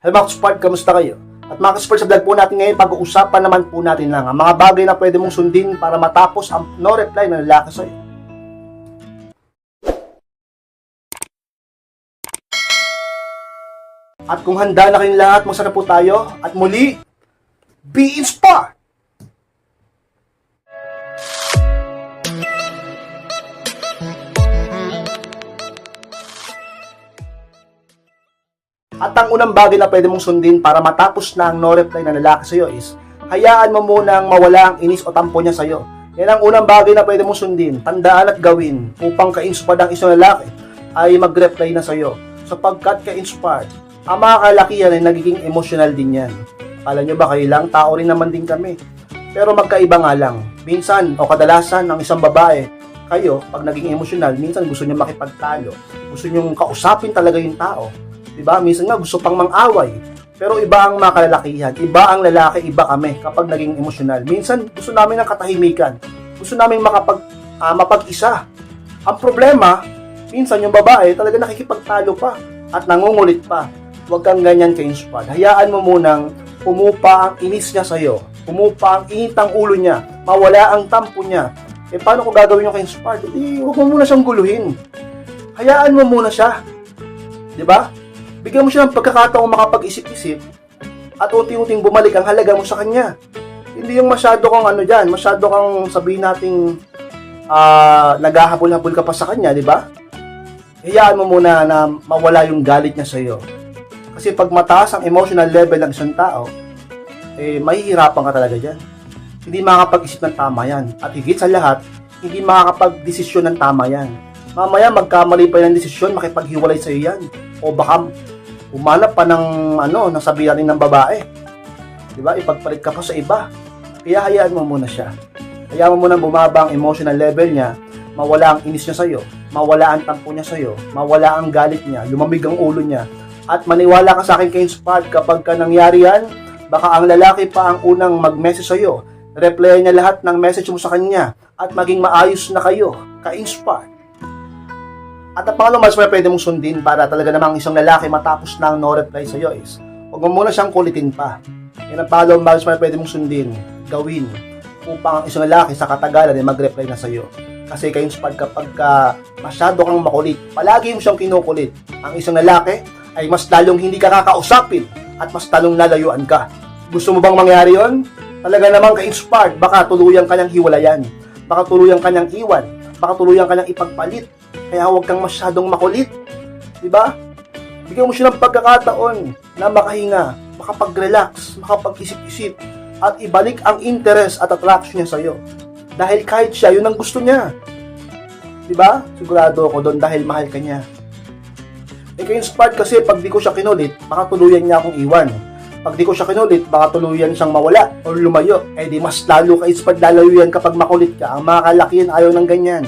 Hello mga ka-Spark, kamusta kayo? At mga ka-Spark, sa vlog po natin ngayon, pag-uusapan naman po natin lang ang mga bagay na pwede mong sundin para matapos ang no reply na lalaki sa'yo. At kung handa na kayong lahat, magsara po tayo. At muli, be inspired! At ang unang bagay na pwede mong sundin para matapos na ang no reply na lalaki sa'yo is, hayaan mo munang mawala ang inis o tampo niya sa'yo. Yan ang unang bagay na pwede mong sundin, tandaan at gawin upang ka-inspired ang isang lalaki ay mag-reply na sa'yo. Sapagkat ka-inspired, ang mga kalakihan ay nagiging emotional din yan. Akala nyo ba kayo lang? Tao rin naman din kami. Pero magkaiba nga lang. Minsan o kadalasan ng isang babae, kayo, pag naging emotional, minsan gusto nyo makipagtalo. Gusto nyo kausapin talaga yung tao. Diba? Minsan nga gusto pang mang-away. Pero iba ang mga kalalakihan. Iba ang lalaki, iba kami kapag naging emosyonal. Minsan gusto namin ng katahimikan. Gusto namin mapag-isa. Ang problema, minsan yung babae talaga nakikipagtalo pa at nangungulit pa. Huwag kang ganyan ka-inspired. Hayaan mo munang pumupa ang inis niya sa'yo. Pumupa ang init ng ulo niya. Mawala ang tampo niya. Eh paano kung gagawin yung ka-inspired? Huwag mo muna siyang guluhin. Hayaan mo muna siya. Diba? Bigyan mo siya ng pagkakataong makapag-isip-isip at unti-unting bumalik ang halaga mo sa kanya. Hindi yung masyado kang masyado kang sabihin nating naghahabol-habol ka pa sa kanya, di ba? Hayaan mo muna na mawala yung galit niya sa iyo. Kasi pag mataas ang emotional level ng isang tao, mahihirapan ka talaga dyan. Hindi makakapag-isip ng tama yan. At higit sa lahat, hindi makakapag-desisyon ng tama yan. Mamaya magkamali pa yung desisyon, makipaghiwalay sa iyo yan. O baka umanap pa ng sabihan ng babae. Diba? Ipagpalit ka pa sa iba. Kaya hayaan mo muna siya. Hayaan mo muna bumaba ang emotional level niya, mawala ang inis niya sa'yo, mawala ang tampo niya sa'yo, mawala ang galit niya, lumamig ang ulo niya. At maniwala ka sa akin ka-inspired, kapag ka nangyari yan, baka ang lalaki pa ang unang mag-message sa'yo. Replyan niya lahat ng message mo sa kanya at maging maayos na kayo, ka-inspired. At ang pangalawang mas pwede mong sundin para talaga namang isang lalaki matapos na ang no reply sa iyo is, huwag mo muna siyang kulitin pa. Yan ang pangalawang mas pwede mong sundin, gawin, upang ang isang lalaki sa katagalan ay mag-reply na sa iyo. Kasi ka-inspired kapag masyado kang makulit, palagi mo siyang kinukulit. Ang isang lalaki ay mas lalong hindi ka kakausapin at mas lalong lalayuan ka. Gusto mo bang mangyari yon? Talaga namang ka-inspired, baka tuluyang kanyang hiwalayan, baka tuluyang kanyang iwan, baka tuluyang kanyang ipagpalit. Kaya huwag kang masyadong makulit. Diba? Bigyan mo siya ng pagkakataon na makahinga, makapag-relax, makapag-isip-isip, at ibalik ang interest at attraction niya sa'yo. Dahil kahit siya, yun ang gusto niya. Diba? Sigurado ako doon dahil mahal ka niya. Ka-inspired kasi pag di ko siya kinulit, baka tuluyan niya akong iwan. Pag di ko siya kinulit, baka tuluyan siyang mawala o lumayo. Di mas lalo ka-inspired, lalayo yan kapag makulit ka. Ang mga kalakihan ayaw ng ganyan.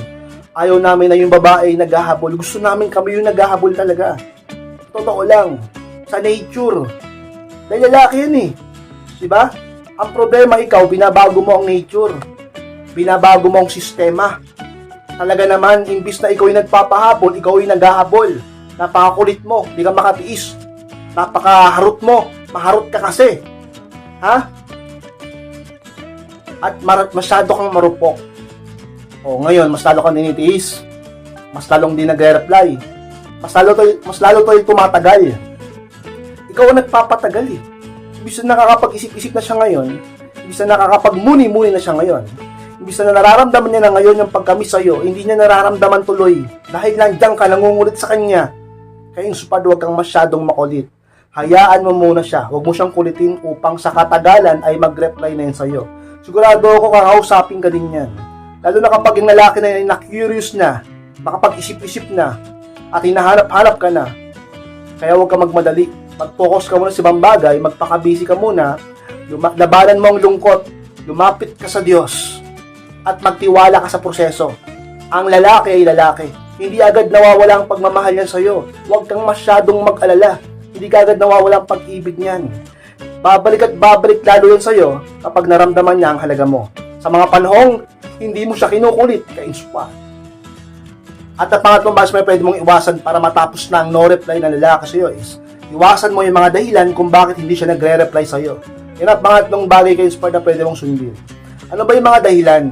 Ayaw namin na yung babae naghahabol. Gusto namin kami yung naghahabol talaga. Totoo lang. Sa nature. Dahil lalaki yan eh. Diba? Ang problema ikaw, binabago mo ang nature. Binabago mo ang sistema. Talaga naman, imbis na ikaw yung nagpapahabol, ikaw yung naghahabol. Napakakulit mo. Di ka makatiis. Napakaharot mo. Maharot ka kasi. Ha? At masyado kang marupok. O ngayon, mas lalo kang dinitiis. Mas lalong di nagre-reply. Mas lalo tayo tumatagal. Ikaw ang nagpapatagal eh. Imbis na nakakapag-isip-isip na siya ngayon, imbis na nakakapag-muni-muni na siya ngayon, imbis na nararamdaman niya na ngayon yung pagkamiss sa'yo, hindi niya nararamdaman tuloy. Dahil nandiyan ka, nangungulit sa kanya. Kaya yung supad, huwag kang masyadong makulit. Hayaan mo muna siya. Huwag mo siyang kulitin upang sa katagalan ay mag-reply na yun sa'yo. Sigurado ako kakausapin ka din yan. Lalo na kapag yung lalaki na curious na, makapag-isip-isip na, at hinahanap-hanap ka na. Kaya huwag ka magmadali. Mag-focus ka muna sa ibang bagay, magpaka-busy ka muna, labanan mo ang lungkot, lumapit ka sa Diyos, at magtiwala ka sa proseso. Ang lalaki ay lalaki. Hindi agad nawawala ang pagmamahal niyan sa'yo. Huwag kang masyadong mag-alala. Hindi agad nawawala ang pag-ibig niyan. Babalik at babalik lalo yan sa'yo kapag naramdaman niya ang halaga mo. Sa mga panahong hindi mo siya kinukulit, ka-inspire. At ang pangatlong mas may pwede mong iwasan para matapos na ang no reply na lalaki sa'yo is, Iwasan mo yung mga dahilan kung bakit hindi siya nagre-reply sa'yo. Yan ang pangatlong bagay kay Inspired na pwede mong sundin. Ano ba yung mga dahilan?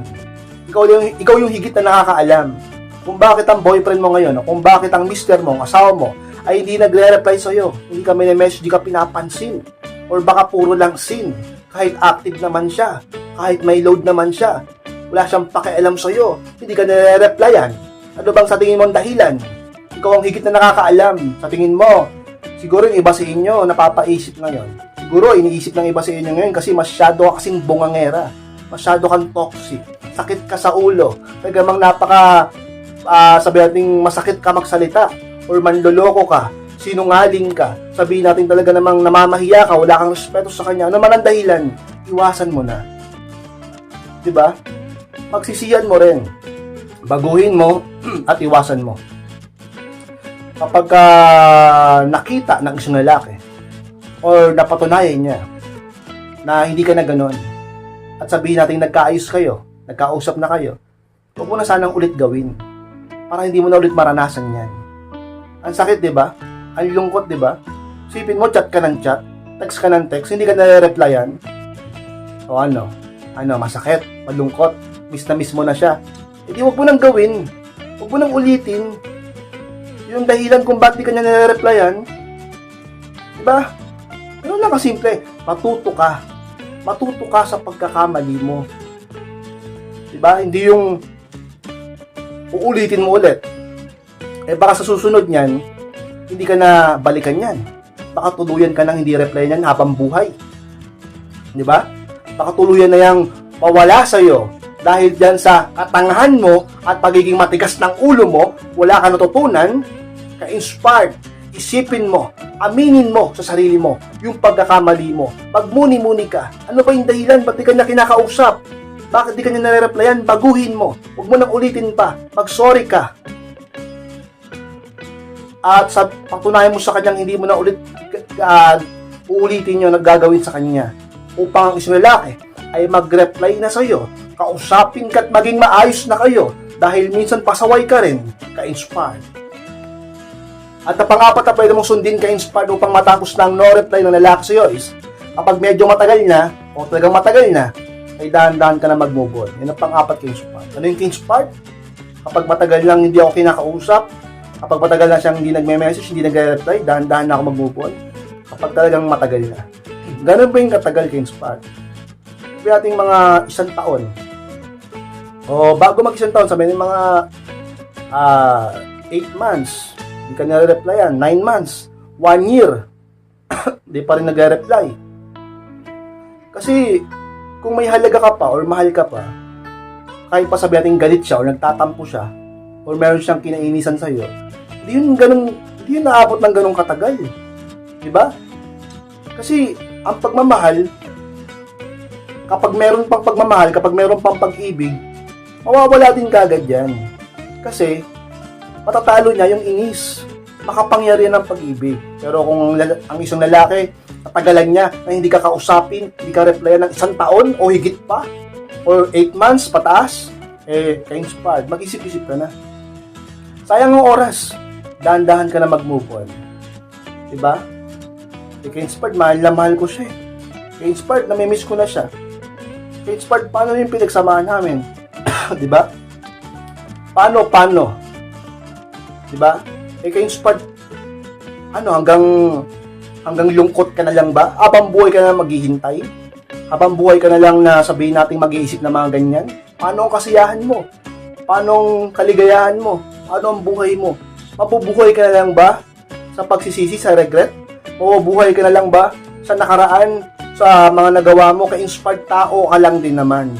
Ikaw yung higit na nakakaalam kung bakit ang boyfriend mo ngayon, o kung bakit ang mister mo, ang asawa mo, ay hindi nagre-reply sa'yo. Hindi ka message, hindi ka pinapansin. Or baka puro lang sin. Kahit active naman siya, kahit may load naman siya, wala siyang pakialam sa'yo, hindi ka nare-replyan. Ano bang sa tingin mo ang dahilan? Ikaw ang higit na nakakaalam. Sa tingin mo, siguro yung iba sa inyo napapaisip ngayon. Siguro iniisip ng iba sa inyo ngayon kasi masyado ka kasing bungangera. Masyado kang toxic. Sakit ka sa ulo. Tagamang sabi natin masakit ka magsalita. Or manloloko ka. Sinungaling ka. Sabihin natin talaga namang namamahiya ka. Wala kang respeto sa kanya. Ano man ang dahilan, iwasan mo na. Diba? Pagsisiyan mo rin. Baguhin mo at iwasan mo. Kapag nakita ng isang lalaki or napatunayan niya na hindi ka na ganon at sabihin natin nagkaayos kayo, nagkausap na kayo, huwag mo na sanang ulit gawin para hindi mo na ulit maranasan yan. Ang sakit, diba? Ang lungkot, diba? Sipin mo, chat ka ng chat, text ka ng text, hindi ka nare-replyan. O ano, masakit, malungkot, miss na miss mo na siya. Hindi, huwag mo nang gawin, huwag mo nang ulitin yung dahilan kung bakit di ka niya nare-replyan. Diba? Ganun lang kasimple. Matuto ka. Matuto ka sa pagkakamali mo. Diba? Hindi yung uulitin mo ulit. Baka sa susunod niyan, hindi ka na balikan yan. Baka tuluyan ka nang hindi reply niyan habang buhay. Diba? Baka tuluyan na yung mawala sa'yo. Dahil dyan sa katangahan mo at pagiging matigas ng ulo mo, wala ka natutunan, ka-inspired, isipin mo, aminin mo sa sarili mo, yung pagkakamali mo. Magmuni-muni ka. Ano ba yung dahilan? Ba't di ka niya kinakausap? Bakit di ka niya nare-replyan? Baguhin mo. Huwag mo nang ulitin pa. Mag-sorry ka. At patunayan mo sa kanyang hindi mo na ulit uulitin yung naggagawin sa kanya. Upang ang isang lalaki ay mag-reply na sa'yo, kausapin ka at maging maayos na kayo dahil minsan pasaway ka rin, ka-inspired. At ang pang-apat na pwede mong sundin ka-inspired upang matapos na ang no-reply ng lalaki sa'yo is kapag medyo matagal na o talagang matagal na, ay dahan-dahan ka na mag-move on. Yan ang pang-apat ka-inspired. Ano yung ka-inspired? Kapag matagal lang hindi ako kinakausap, kapag matagal na siyang hindi nagme-message, hindi nagre-reply, dahan-dahan na ako mag-move on. Kapag talagang matagal na. Ganun ba yung katagal ka-inspired? Sabi natin mga 1 taon. O bago mag-1 taon, sabi natin mga 8 months, hindi ka nare-replyan, 9 months, 1 year, hindi pa rin nagre-reply. Kasi, kung may halaga ka pa or mahal ka pa, kahit pa sabi natin galit siya or nagtatampo siya, or meron siyang kinainisan sa'yo, hindi yun naabot ng ganong katagal. Diba? Kasi, ang pagmamahal, kapag meron pang pagmamahal, kapag meron pang pag-ibig, mawawala din kagad yan. Kasi, matatalo niya yung inis. Makapangyarihan ng pag-ibig. Pero kung ang isang lalaki, natagalan niya na hindi ka kausapin, hindi ka replyan ng 1 taon o higit pa, or 8 months pataas, ka-inspired, mag-isip-isip ka na. Sayang ang oras. Dahan-dahan ka na mag-move on. Diba? Ka-inspired, mahal na mahal ko siya. Ka-inspired, namimiss ko na siya. Ka-inspired, paano yung pinagsamahan namin? Diba? Paano? Diba? Ka-inspired, hanggang lungkot ka na lang ba? Habang buhay ka na maghihintay? Habang buhay ka na lang na sabihin natin mag-iisip na mga ganyan? Paano ang kasiyahan mo? Paano ang kaligayahan mo? Paano ang buhay mo? Mabubuhay ka na lang ba sa pagsisisi, sa regret? Mabubuhay ka na lang ba sa nakaraan, sa mga nagawa mo? Ka-inspired, tao ka lang din naman.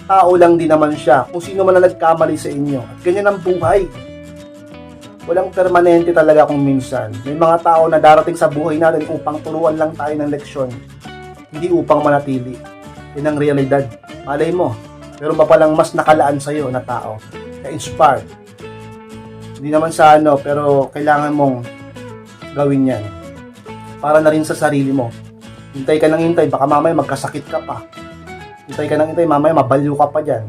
Tao lang din naman siya. Kung sino man na nagkamali sa inyo. At ganyan ang buhay. Walang permanente talaga kung minsan. May mga tao na darating sa buhay natin upang turuan lang tayo ng leksyon. Hindi upang manatili. Yan ang realidad. Malay mo, meron pa palang mas nakalaan sa'yo na tao. Ka-inspired. Hindi naman sa pero kailangan mong gawin yan. Para na rin sa sarili mo. Hintay ka nang hintay, baka mamaya magkasakit ka pa. Hintay ka nang hintay, mamaya mabaliw ka pa dyan.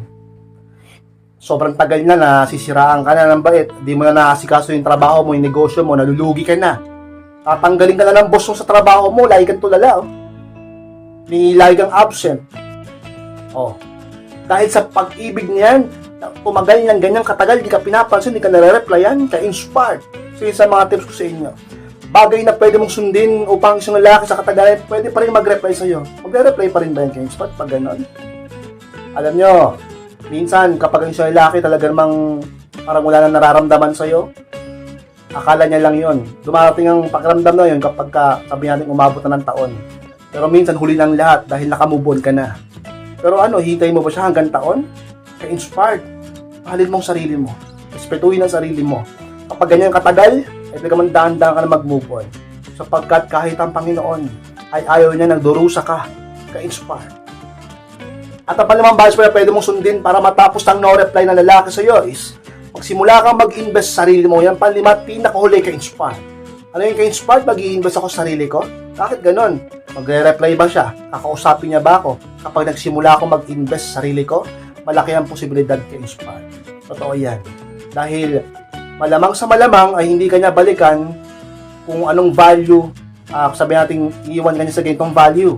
Sobrang tagal na, nasisiraan ka na ng bait, di mo na nakasikaso yung trabaho mo, yung negosyo mo, nalulugi ka na. Tatanggalin ka na ng boss mo sa trabaho mo, lagi kang tulala, oh. May lagi kang absent. Oh. Dahil sa pag-ibig niyan, tumagal ng ganyang katagal, di ka pinapansin, di ka nare-replyan, ka-inspired. So yun sa mga tips ko sa inyo. Bagay na pwede mong sundin upang isang lalaki sa katagalan, pwede pa rin mag-reply sa'yo. Magre-reply pa rin ba yan ka-inspired pag gano'n? Alam nyo, minsan kapag ang isang lalaki talaga namang parang wala na nararamdaman sa'yo, akala niya lang yon. Dumarating ang pakiramdam na yun kapag sabi natin umabot na ng taon. Pero minsan huli ng lahat dahil nakamove on ka na. Pero hintay mo ba siya hanggang taon? Ka-inspired. Mahalin mong sarili mo. Respetuhin ang sarili mo. Kapag ganyan katagal, ay talagang dahan-dahan ka na mag-move on. Sapagkat kahit ang Panginoon ay ayaw niya nagdurusa ka. Ka-inspired. At ang palimang bahas pa na pwede mong sundin para matapos ang no-reply na lalaki sa'yo is magsimula kang mag-invest sa sarili mo. Yan panlima, pinakahuli ka-inspired. Ano yung ka-inspired? Mag-i-invest ako sa sarili ko? Bakit ganon? Magre-reply ba siya? Kakausapin niya ba ako? Kapag nagsimula akong mag-invest sa sarili ko, malaki ang posibilidad ka-inspired. Totoo yan. Dahil malamang sa malamang ay hindi kanya balikan kung anong value, sabi natin, iiwan kanya sa ganitong value.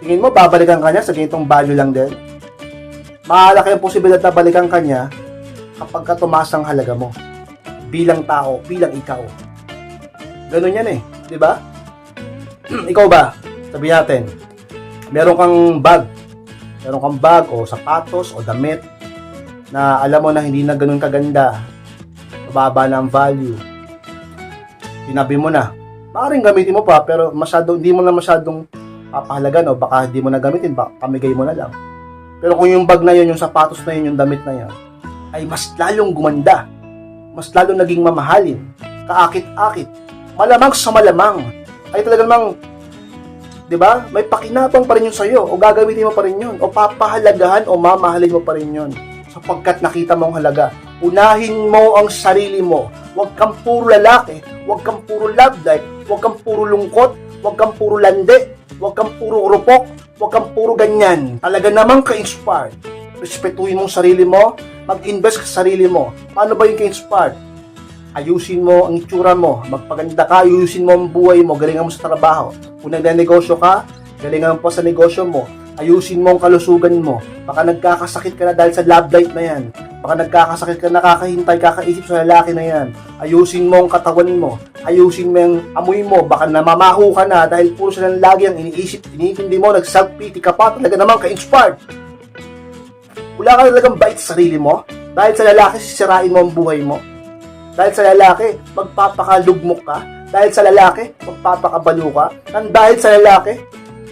Tingin mo, babalikan kanya sa ganitong value lang din? Malaki ang posibilidad na balikan kanya kapag ka tumaas ang halaga mo bilang tao, bilang ikaw. Ganun yan eh, di ba? Ikaw ba, sabi natin, meron kang bag o sapatos o damit na alam mo na hindi na ganun kaganda, mababa na ang value, tinabi mo na, maaaring gamitin mo pa pero hindi mo na masyadong papahalagan o baka hindi mo na gamitin, baka pamigay mo na lang. Pero kung yung bag na yun, yung sapatos na yun, yung damit na yun ay mas lalong gumanda, mas lalong naging mamahalin, kaakit-akit, malamang sa malamang, ay talaga namang, di ba, may pakinabang pa rin yun sa'yo, o gagamitin mo pa rin yun, o papahalagahan, o mamahalin mo pa rin yun, sapagkat nakita mo ang halaga. Unahin mo ang sarili mo, huwag kang puro lalaki, huwag kang puro love life, huwag kang puro lungkot, huwag kang puro lande, huwag kang puro rupok, huwag kang puro ganyan, talaga namang ka-inspired. Respetuhin mo ang sarili mo, mag-invest ka sa sarili mo. Paano ba yung ka-inspired? Ayusin mo ang itsura mo, magpaganda ka, ayusin mo ang buhay mo, galingan mo sa trabaho. Kung nagnenegosyo ka, galingan mo sa negosyo mo, ayusin mo ang kalusugan mo. Baka nagkakasakit ka na dahil sa love life na yan. Baka nagkakasakit ka, nakakahintay, kakaisip sa lalaki na yan. Ayusin mo ang katawan mo, ayusin mo ang amoy mo, baka namamaho ka na dahil puro sila lagi ang iniisip, iniintindi mo, nag-self-pity ka pa, talaga naman ka-inspired. Wala ka talagang bait sa sarili mo, dahil sa lalaki sisirain mo ang buhay mo. Dahil sa lalaki, magpapakalugmok ka. Dahil sa lalaki, magpapakabalo ka. Nang dahil sa lalaki,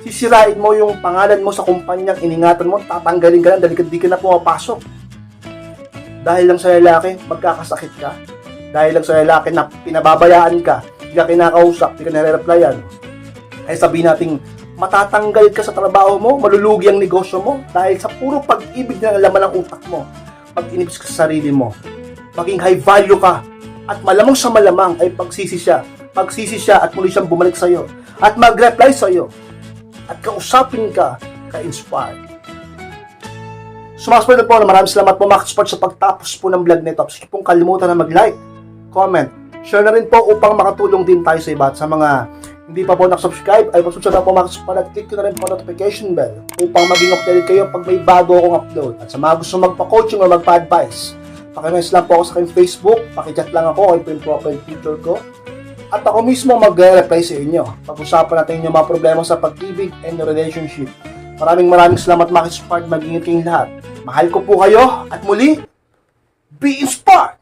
sisirain mo yung pangalan mo sa kumpanyang iningatan mo, tatanggalin ka lang dahil di ka na pumapasok. Dahil lang sa lalaki, magkakasakit ka. Dahil lang sa lalaki na pinababayaan ka, di ka kinakausap, di ka nare-replyan. Ay sabihin natin, matatanggal ka sa trabaho mo, malulugi ang negosyo mo, dahil sa puro pag-ibig na laman ng utak mo, pag-inibis ka sa sarili mo, maging high value ka, at malamang sa malamang ay pagsisi siya at muli siyang bumalik sa iyo at mag-reply sa iyo at kausapin ka, ka-inspired. Sumasport na po na maraming salamat po mga ka-sport sa pagtapos po ng vlog nito. Sige pong kalimutan na mag-like, comment, share na rin po upang makatulong din tayo sa iba. At sa mga hindi pa po nakasubscribe ay pasubscribe na po mga ka-sport at click na rin po notification bell upang maging updated kayo pag may bago akong upload. At sa mga gusto magpa-coaching o magpa-advise, pakimess lang po ako sa aking Facebook, pakichat lang ako, ay po yung profile picture ko. At ako mismo mag-reply sa inyo. Pag-usapan natin yung mga problema sa pag-ibig and relationship. Maraming salamat mga ka-sport, mag-ingat kayong lahat. Mahal ko po kayo at muli, be inspired!